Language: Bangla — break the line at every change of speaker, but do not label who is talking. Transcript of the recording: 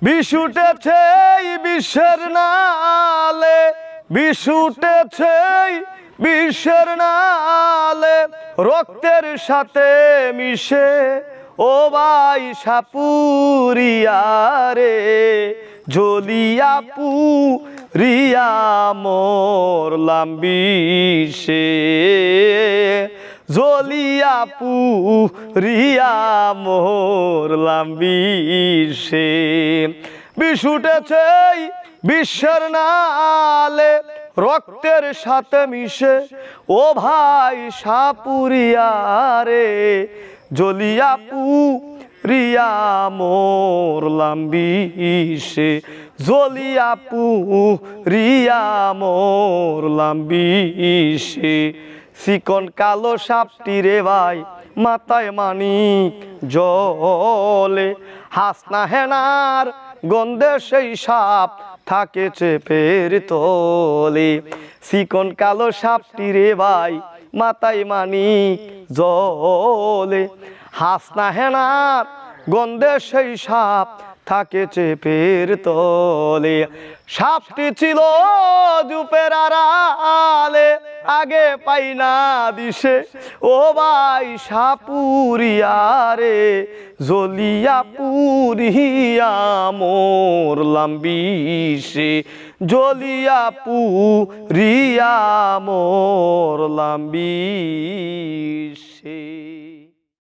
বিষ উঠেছে বিশ্বের নালে, বিষ উঠেছে বিশ্বের নালে, রক্তের সাথে মিশে ও ভাই সাপুরিয়া রে, জ্বলিয়া পুরিয়া মরলাম বিষে, জ্বলিয়া পুরিয়া মরলাম বিষে। বিষ উঠেছে বিশ্বের নালে, রক্তের সাথে মিশে ও ভাই সাপুরিয়া রে, জ্বলিয়া পুরিয়া মরলাম বিষে, জ্বলিয়া পুরিয়া মরলাম বিষে। চিকন কালো সাপটি রে ভাই মাথায় মানিক জলে, হাসনা হেনার গন্ধে সেই সাপ থাকে চেপের তলে। চিকন কালো সাপটি রে ভাই মাথায় মানিক জলে, হাসনা হেনার গন্ধে সেই সাপ থাকে চেপের তলে। সাপটি ছিল জুপের আড়ালে, আগে পাই না দিশে ও ভাই সাপুরিয়া রে, জ্বলিয়া পুরিয়া মরলাম বিষে, জ্বলিয়া পুরিয়া মরলাম বিষে।